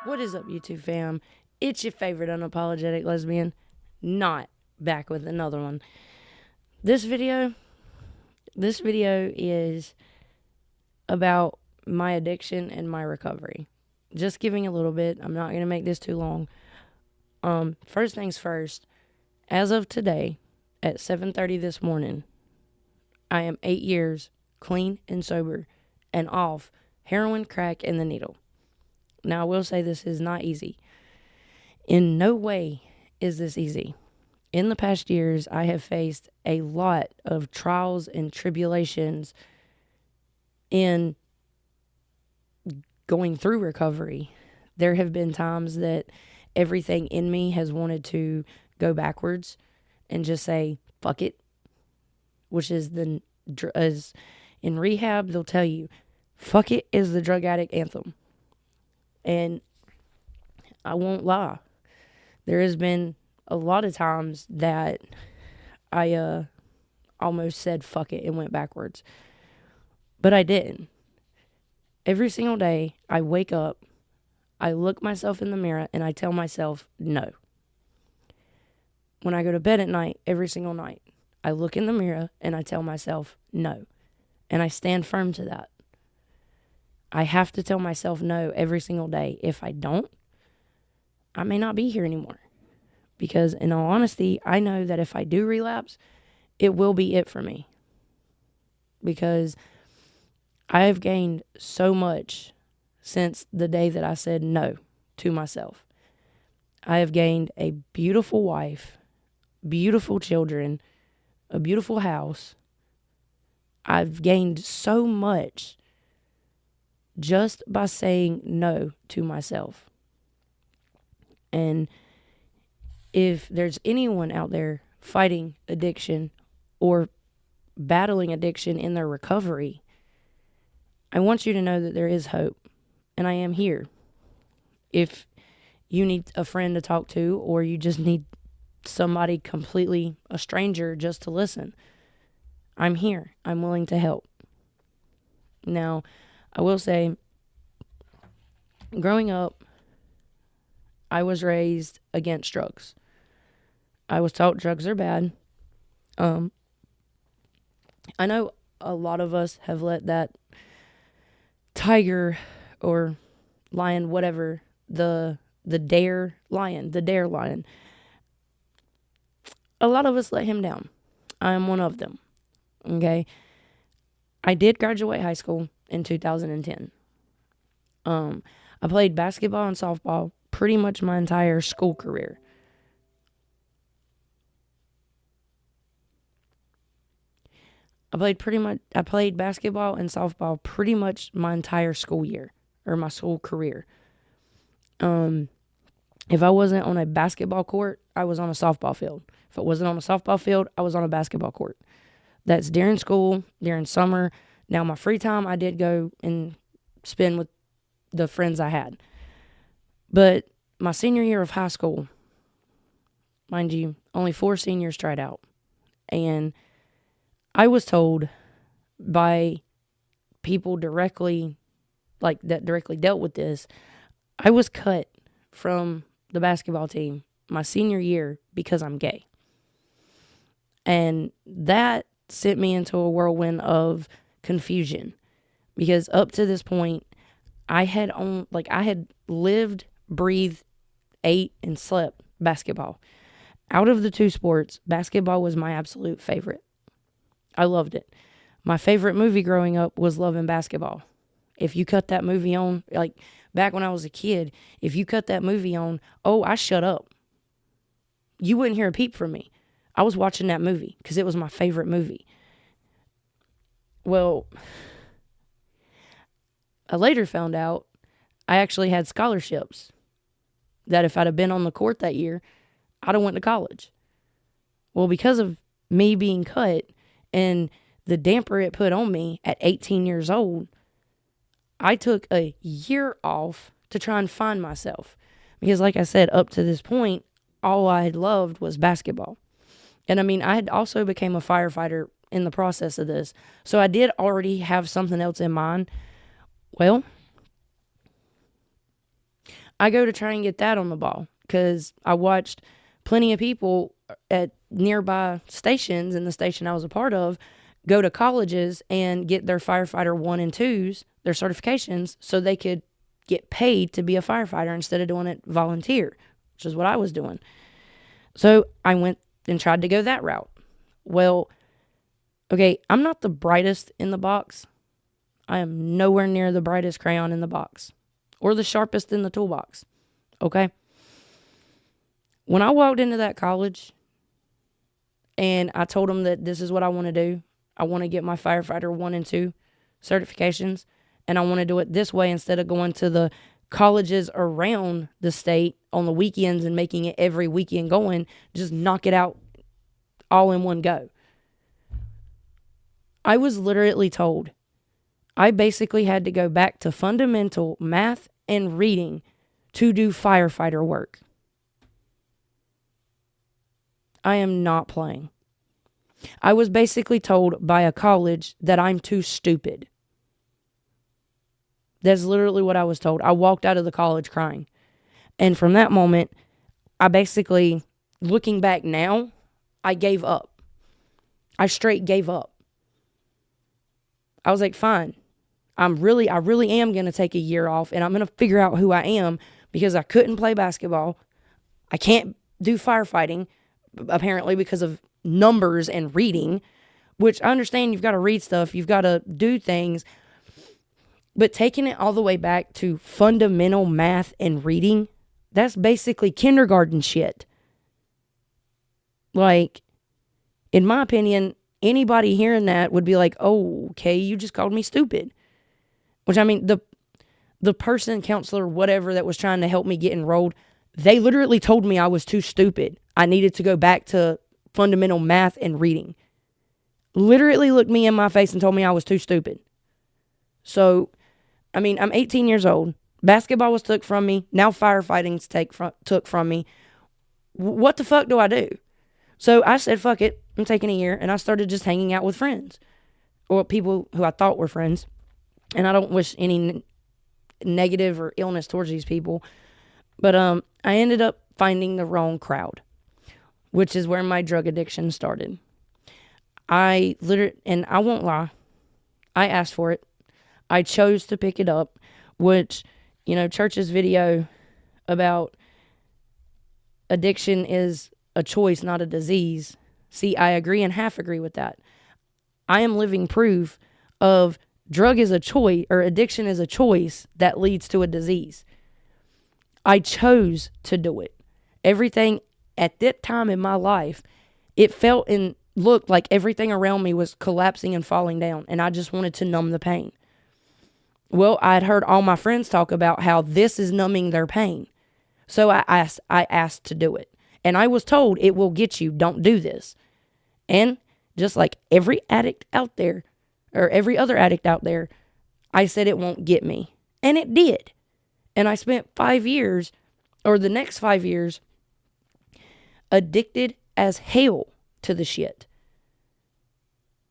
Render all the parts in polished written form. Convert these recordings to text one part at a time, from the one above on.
What is up, YouTube fam? It's your favorite unapologetic lesbian, not back with another one. This video is about my addiction and my recovery. Just giving a little bit. I'm not going to make this too long. First things first, as of today at 7:30 this morning, I am 8 years clean and sober and off heroin, crack, and the needle. Now, I will say this is not easy. In no way is this easy. In the past years, I have faced a lot of trials and tribulations in going through recovery. There have been times that everything in me has wanted to go backwards and just say, fuck it, which is as in rehab, they'll tell you, fuck it is the drug addict anthem. And I won't lie. There has been a lot of times that I almost said fuck it and went backwards. But I didn't. Every single day I wake up, I look myself in the mirror and I tell myself no. When I go to bed at night, every single night, I look in the mirror and I tell myself no. And I stand firm to that. I have to tell myself no every single day. If I don't, I may not be here anymore. Because in all honesty, I know that if I do relapse, it will be it for me. Because I have gained so much since the day that I said no to myself. I have gained a beautiful wife, beautiful children, a beautiful house. I've gained so much just by saying no to myself. And if there's anyone out there fighting addiction or battling addiction in their recovery, I want you to know that there is hope, and I am here. If you need a friend to talk to, or you just need somebody completely, a stranger, just to listen, I'm here. I'm willing to help. Now, I will say, growing up, I was raised against drugs. I was taught drugs are bad. I know a lot of us have let that tiger or lion, whatever, the dare lion, a lot of us let him down. I am one of them. Okay. I did graduate high school in 2010. I played basketball and softball pretty much my entire school career. I played basketball and softball pretty much my entire school year, or my school career. If I wasn't on a basketball court, I was on a softball field. If I wasn't on a softball field, I was on a basketball court. That's during school, during summer. Now, my free time, I did go and spend with the friends I had. But my senior year of high school, mind you, only 4 seniors tried out. And I was told by people that directly dealt with this, I was cut from the basketball team my senior year because I'm gay. And that sent me into a whirlwind of confusion, because up to this point, I had lived, breathed, ate, and slept basketball. Out of the 2 sports, basketball was my absolute favorite. I loved it. My favorite movie growing up was Love and Basketball. If you cut that movie on, like back when I was a kid, if you cut that movie on, I shut up. You wouldn't hear a peep from me. I was watching that movie because it was my favorite movie. Well, I later found out I actually had scholarships that if I'd have been on the court that year, I'd have went to college. Well, because of me being cut and the damper it put on me at 18 years old, I took a year off to try and find myself. Because like I said, up to this point, all I had loved was basketball. And I mean, I had also became a firefighter in the process of this. So I did already have something else in mind. Well, I go to try and get that on the ball because I watched plenty of people at nearby stations in the station I was a part of go to colleges and get their firefighter 1 and 2s, their certifications, so they could get paid to be a firefighter instead of doing it volunteer, which is what I was doing. So I went and tried to go that route. Well, okay, I'm not the brightest in the box. I am nowhere near the brightest crayon in the box or the sharpest in the toolbox. Okay? When I walked into that college and I told them that this is what I want to do, I want to get my firefighter 1 and 2 certifications, and I want to do it this way instead of going to the colleges around the state on the weekends and making it every weekend going, just knock it out all in one go. I was literally told I basically had to go back to fundamental math and reading to do firefighter work. I am not playing. I was basically told by a college that I'm too stupid. That's literally what I was told. I walked out of the college crying. And from that moment, I basically, looking back now, I gave up. I straight gave up. I was like, fine. I really am going to take a year off and I'm going to figure out who I am because I couldn't play basketball. I can't do firefighting, apparently because of numbers and reading, which I understand you've got to read stuff, you've got to do things, but taking it all the way back to fundamental math and reading, that's basically kindergarten shit. Like, in my opinion, anybody hearing that would be like, oh, okay, you just called me stupid. Which, I mean, the person, counselor, whatever that was trying to help me get enrolled, they literally told me I was too stupid. I needed to go back to fundamental math and reading. Literally looked me in my face and told me I was too stupid. So, I mean, I'm 18 years old. Basketball was took from me. Now firefighting's took from me. What the fuck do I do? So I said, fuck it. I'm taking a year. And I started just hanging out with friends. Or people who I thought were friends. And I don't wish any negative or illness towards these people. But I ended up finding the wrong crowd, which is where my drug addiction started. I won't lie, I asked for it. I chose to pick it up, which, Church's video about addiction is a choice, not a disease. See, I agree and half agree with that. I am living proof of drug is a choice, or addiction is a choice that leads to a disease. I chose to do it. Everything at that time in my life, it felt and looked like everything around me was collapsing and falling down, and I just wanted to numb the pain. Well, I'd heard all my friends talk about how this is numbing their pain. So I asked to do it. And I was told it will get you, don't do this. And just like every addict out there, or every other addict out there, I said it won't get me. And it did. And I spent 5 years, or the next 5 years, addicted as hell to the shit.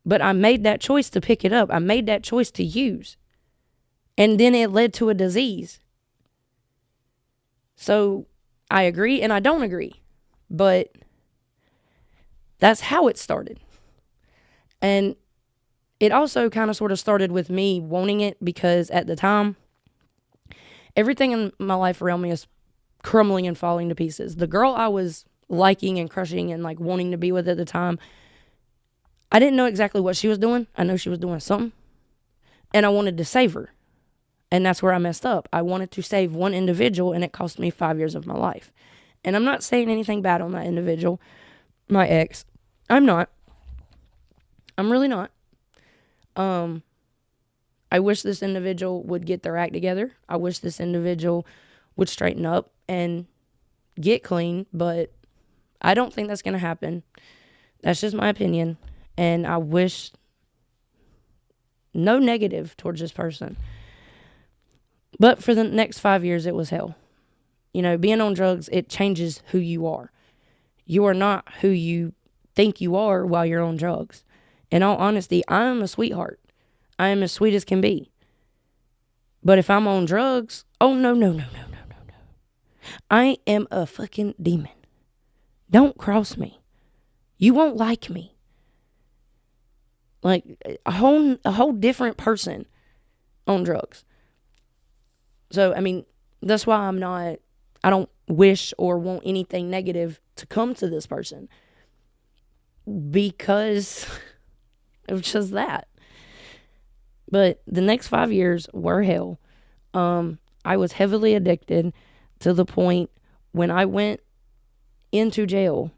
But I made that choice to pick it up. I made that choice to use. And then it led to a disease. So I agree and I don't agree. But that's how it started. And it also kind of sort of started with me wanting it because at the time, everything in my life around me is crumbling and falling to pieces. The girl I was liking and crushing and like wanting to be with at the time, I didn't know exactly what she was doing. I know she was doing something. And I wanted to save her. And that's where I messed up. I wanted to save one individual and it cost me 5 years of my life. And I'm not saying anything bad on that individual, my ex. I'm not. I'm really not. I wish this individual would get their act together. I wish this individual would straighten up and get clean, but I don't think that's going to happen. That's just my opinion. And I wish no negative towards this person. But for the next 5 years, it was hell. Being on drugs, it changes who you are. You are not who you think you are while you're on drugs. In all honesty, I am a sweetheart. I am as sweet as can be. But if I'm on drugs, oh, no. I am a fucking demon. Don't cross me. You won't like me. Like a whole different person on drugs. So, I mean, that's why I don't wish or want anything negative to come to this person. Because of just that. But the next 5 years were hell. I was heavily addicted to the point when I went into jail,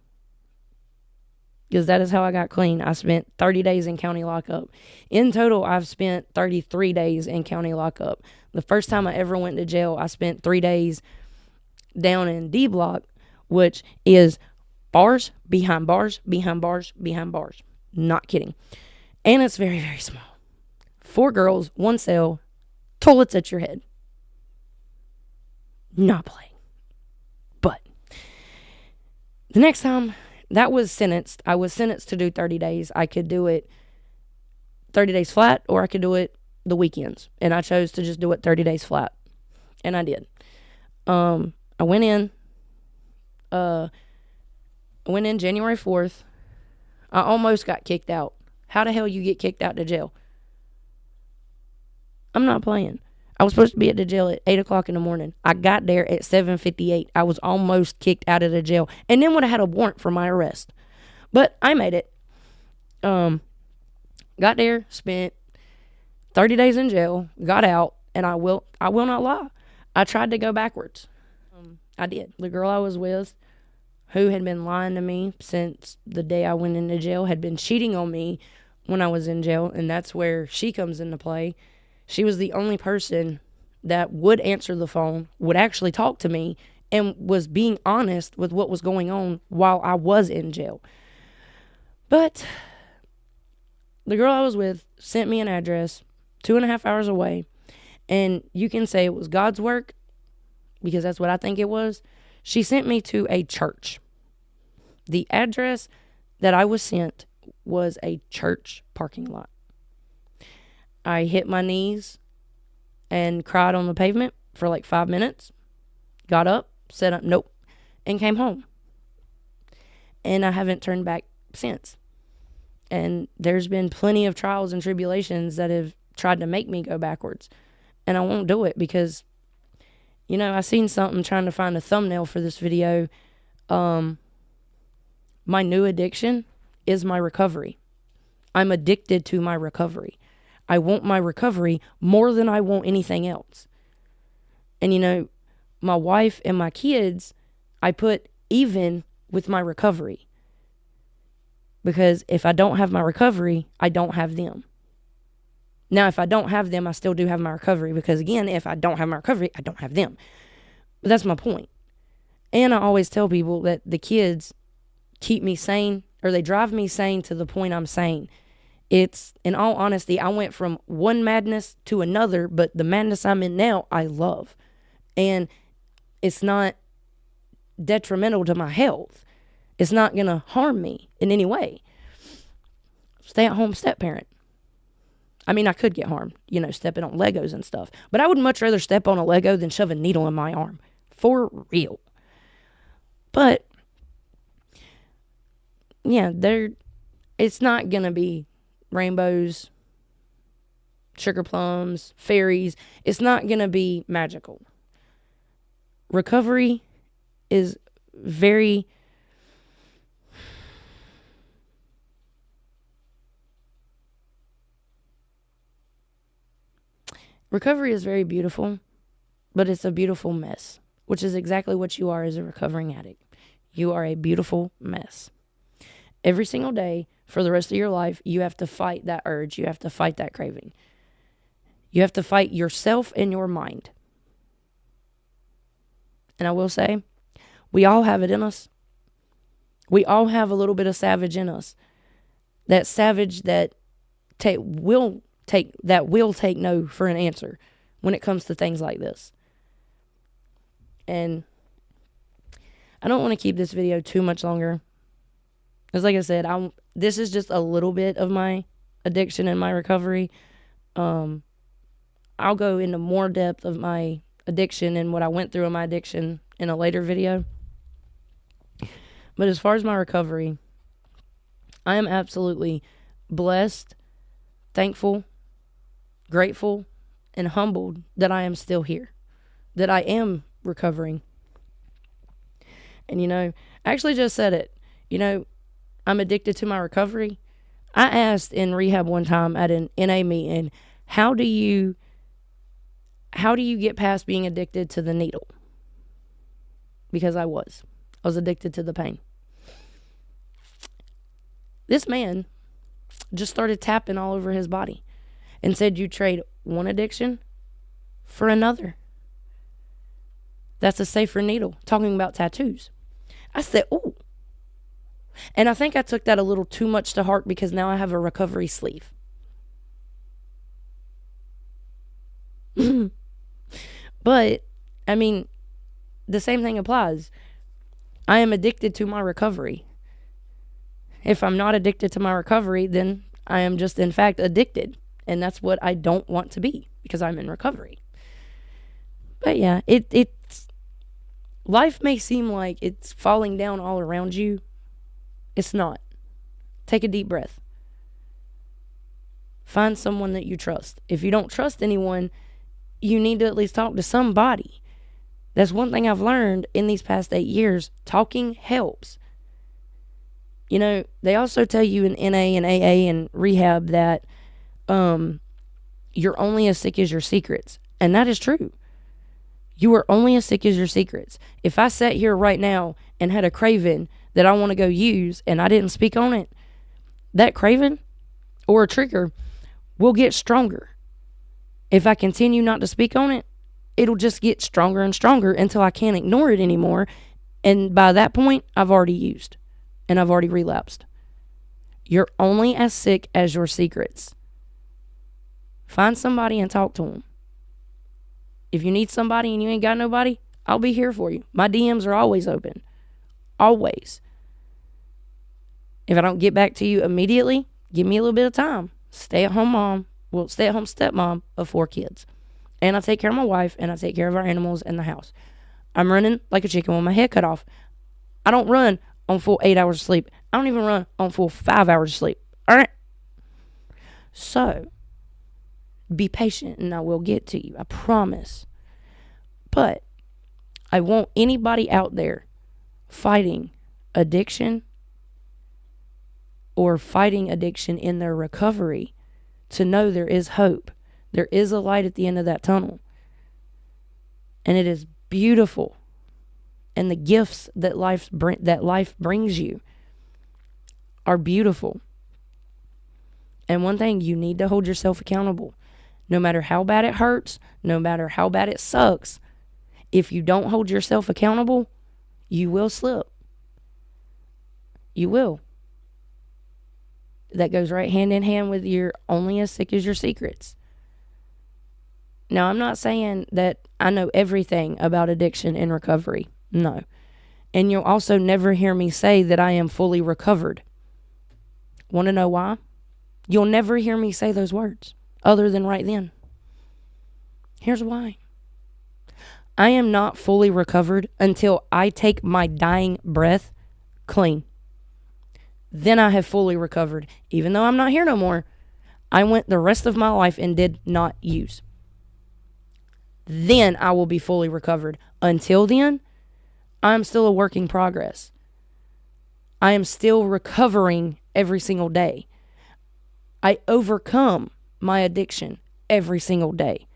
because that is how I got clean. I spent 30 days in county lockup. In total, I've spent 33 days in county lockup. The first time I ever went to jail, I spent 3 days down in D block, which is bars, behind bars, behind bars, behind bars. Not kidding. And it's very, very small. 4 girls, 1 cell, toilets at your head. Not playing. But the next time I was sentenced to do 30 days. I could do it 30 days flat, or I could do it the weekends. And I chose to just do it 30 days flat. And I did. I went in January 4th. I almost got kicked out. How the hell you get kicked out to jail? I'm not playing. I was supposed to be at the jail at 8 o'clock in the morning. I got there at 7:58. I was almost kicked out of the jail. And then would have had a warrant for my arrest. But I made it. Got there, spent 30 days in jail, got out, and I will not lie. I tried to go backwards. I did. The girl I was with, who had been lying to me since the day I went into jail, had been cheating on me when I was in jail, and that's where she comes into play. She was the only person that would answer the phone, would actually talk to me, and was being honest with what was going on while I was in jail. But the girl I was with sent me an address 2.5 hours away, and you can say it was God's work, because that's what I think it was. She sent me to a church. The address that I was sent was a church parking lot. I hit my knees and cried on the pavement for like 5 minutes. Got up, said nope, and came home. And I haven't turned back since. And there's been plenty of trials and tribulations that have tried to make me go backwards. And I won't do it because, I seen something trying to find a thumbnail for this video. My new addiction is my recovery. I'm addicted to my recovery. I want my recovery more than I want anything else. And my wife and my kids, I put even with my recovery. Because if I don't have my recovery, I don't have them. Now, if I don't have them, I still do have my recovery. Because again, if I don't have my recovery, I don't have them. But that's my point. And I always tell people that the kids keep me sane, or they drive me sane to the point I'm sane. It's, in all honesty, I went from one madness to another, but the madness I'm in now, I love. And it's not detrimental to my health. It's not going to harm me in any way. Stay-at-home step-parent. I mean, I could get harmed, stepping on Legos and stuff. But I would much rather step on a Lego than shove a needle in my arm. For real. But, yeah, it's not going to be rainbows, sugar plums, fairies. It's not going to be magical. Recovery is very... Recovery is very beautiful, but it's a beautiful mess, which is exactly what you are as a recovering addict. You are a beautiful mess. Every single day, for the rest of your life, you have to fight that urge. You have to fight that craving. You have to fight yourself and your mind. And I will say, we all have it in us. We all have a little bit of savage in us. That savage that will take no for an answer when it comes to things like this. And I don't want to keep this video too much longer. Because like I said, this is just a little bit of my addiction and my recovery. I'll go into more depth of my addiction and what I went through in my addiction in a later video. But as far as my recovery, I am absolutely blessed, thankful, grateful, and humbled that I am still here, that I am recovering. And, I actually just said it. I'm addicted to my recovery. I asked in rehab one time at an NA meeting, how do you get past being addicted to the needle? Because I was addicted to the pain. This man just started tapping all over his body and said, you trade one addiction for another. That's a safer needle. Talking about tattoos. I said, ooh. And I think I took that a little too much to heart because now I have a recovery sleeve. But, the same thing applies. I am addicted to my recovery. If I'm not addicted to my recovery, then I am just, in fact, addicted. And that's what I don't want to be because I'm in recovery. But yeah, it's life may seem like it's falling down all around you. It's not. Take a deep breath. Find someone that you trust. If you don't trust anyone, you need to at least talk to somebody. That's one thing I've learned in these past 8 years. Talking helps. They also tell you in NA and AA and rehab that you're only as sick as your secrets. And that is true. You are only as sick as your secrets. If I sat here right now and had a craving that I want to go use and I didn't speak on it, that craving or a trigger will get stronger. If I continue not to speak on it, it'll just get stronger and stronger until I can't ignore it anymore. And by that point, I've already used and I've already relapsed. You're only as sick as your secrets. Find somebody and talk to them. If you need somebody and you ain't got nobody, I'll be here for you. My DMs are always open. Always. If I don't get back to you immediately, give me a little bit of time. Stay-at-home stepmom of 4 kids. And I take care of my wife and I take care of our animals and the house. I'm running like a chicken with my head cut off. I don't run on full 8 hours of sleep. I don't even run on full 5 hours of sleep. All right? So, be patient and I will get to you. I promise. But I want anybody out there fighting addiction or fighting addiction in their recovery to know there is hope. There is a light at the end of that tunnel. And it is beautiful. And the gifts that life brings you are beautiful. And one thing, you need to hold yourself accountable. No matter how bad it hurts, no matter how bad it sucks, if you don't hold yourself accountable, you will slip. You will. That goes right hand in hand with you're only as sick as your secrets. Now, I'm not saying that I know everything about addiction and recovery. No. And you'll also never hear me say that I am fully recovered. Want to know why? You'll never hear me say those words other than right then. Here's why. I am not fully recovered until I take my dying breath clean. Then I have fully recovered. Even though I'm not here no more, I went the rest of my life and did not use. Then I will be fully recovered. Until then, I'm still a work in progress. I am still recovering every single day. I overcome my addiction every single day.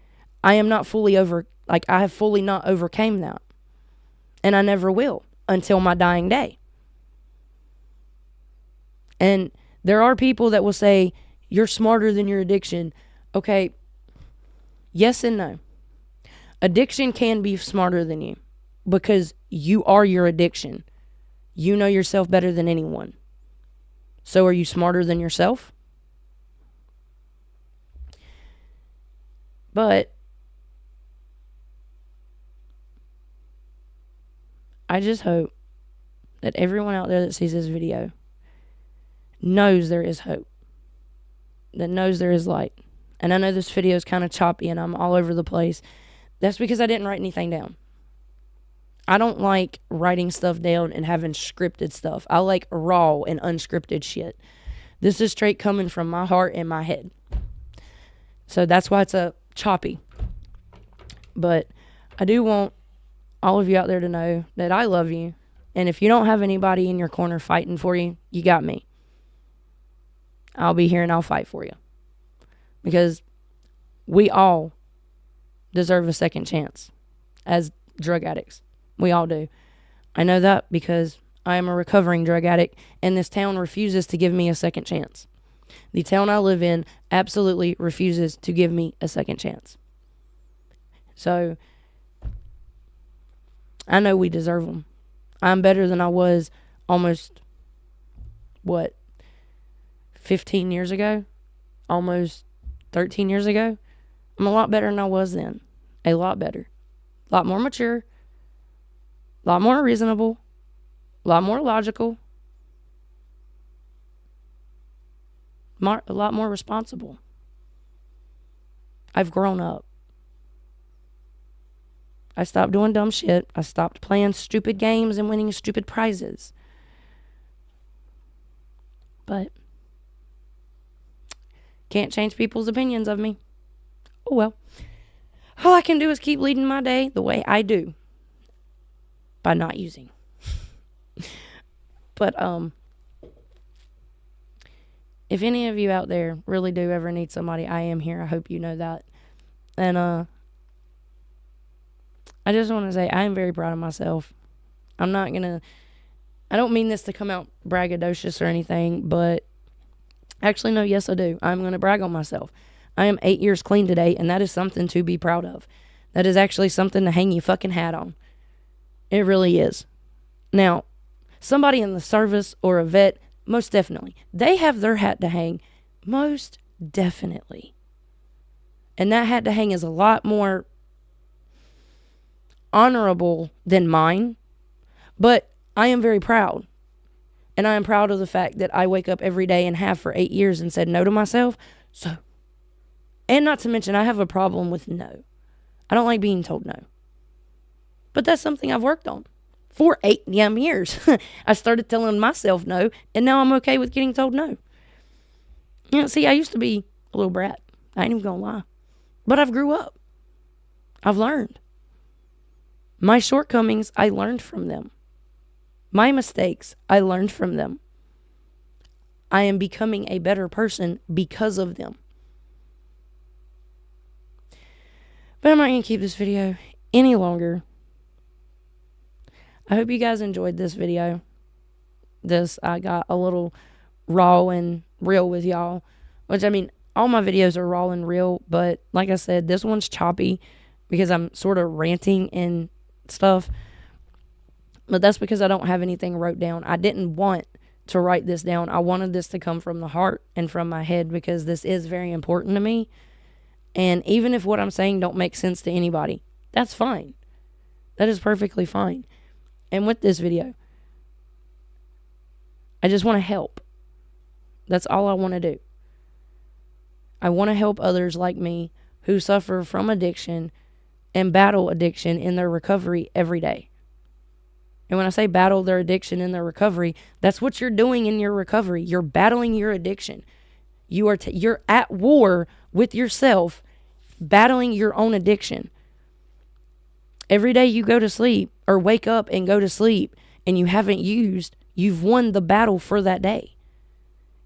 I am not fully I have fully not overcame that. And I never will until my dying day. And there are people that will say, you're smarter than your addiction. Okay, yes and no. Addiction can be smarter than you because you are your addiction. You know yourself better than anyone. So are you smarter than yourself? But I just hope that everyone out there that sees this video knows there is hope. That knows there is light. And I know this video is kind of choppy and I'm all over the place. That's because I didn't write anything down. I don't like writing stuff down and having scripted stuff. I like raw and unscripted shit. This is straight coming from my heart and my head. So that's why it's a choppy. But I do want all of you out there to know that I love you. And if you don't have anybody in your corner fighting for you, you got me. I'll be here and I'll fight for you. Because we all deserve a second chance as drug addicts. We all do. I know that because I am a recovering drug addict and this town refuses to give me a second chance. The town I live in absolutely refuses to give me a second chance. So, I know we deserve them. I'm better than I was almost, 15 years ago? Almost 13 years ago? I'm a lot better than I was then. A lot better. A lot more mature. A lot more reasonable. A lot more logical. A lot more responsible. I've grown up. I stopped doing dumb shit. I stopped playing stupid games and winning stupid prizes. But can't change people's opinions of me. Oh well. All I can do is keep leading my day the way I do. By not using. But if any of you out there really do ever need somebody, I am here. I hope you know that. And I just want to say I am very proud of myself. I don't mean this to come out braggadocious or anything, but actually, no, yes, I do. I'm going to brag on myself. I am 8 years clean today, and that is something to be proud of. That is actually something to hang your fucking hat on. It really is. Now, somebody in the service or a vet, most definitely, they have their hat to hang. Most definitely. And that hat to hang is a lot more honorable than mine, but I am very proud. And I am proud of the fact that I wake up every day and have for 8 years and said no to myself. So, and not to mention, I have a problem with no. I don't like being told no. But that's something I've worked on for 8 damn years. I started telling myself no, and now I'm okay with getting told no. You know, see, I used to be a little brat. I ain't even gonna lie. But I've grew up. I've learned. My shortcomings, I learned from them. My mistakes, I learned from them. I am becoming a better person because of them. But I'm not going to keep this video any longer. I hope you guys enjoyed this video. I got a little raw and real with y'all. Which, I mean, all my videos are raw and real. But like I said, this one's choppy because I'm sort of ranting and stuff. But that's because I don't have anything wrote down. I didn't want to write this down. I wanted this to come from the heart and from my head because this is very important to me. And even if what I'm saying don't make sense to anybody, that's fine. That is perfectly fine. And with this video, I just want to help. That's all I want to do. I want to help others like me who suffer from addiction and battle addiction in their recovery every day. And when I say battle their addiction in their recovery, that's what you're doing in your recovery. You're battling your addiction. You're at war with yourself, battling your own addiction. Every day you go to sleep or wake up and go to sleep and you haven't used, you've won the battle for that day.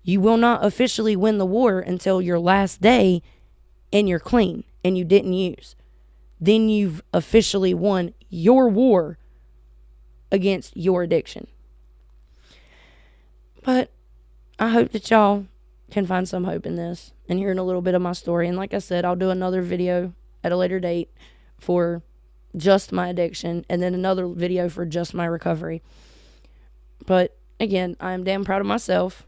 You will not officially win the war until your last day and you're clean and you didn't use. Then you've officially won your war against your addiction. But I hope that y'all can find some hope in this and hearing a little bit of my story. And like I said, I'll do another video at a later date for just my addiction and then another video for just my recovery. But again, I'm damn proud of myself.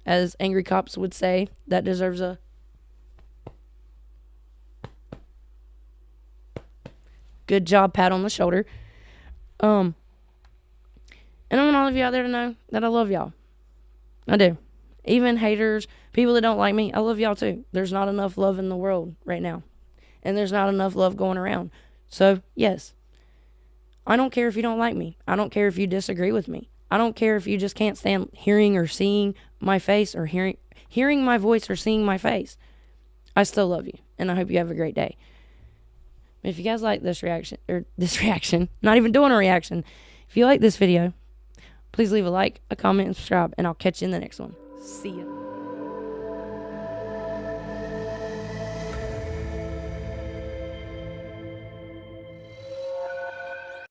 As Angry Cops would say, that deserves a good job pat on the shoulder. And I want all of you out there to know that I love y'all. I do. Even haters, people that don't like me, I love y'all too. There's not enough love in the world right now. And there's not enough love going around. So, yes. I don't care if you don't like me. I don't care if you disagree with me. I don't care if you just can't stand hearing or seeing my face or hearing my voice or seeing my face. I still love you, and I hope you have a great day. If you guys like this reaction, not even doing a reaction, if you like this video, please leave a like, a comment, and subscribe, and I'll catch you in the next one. See ya.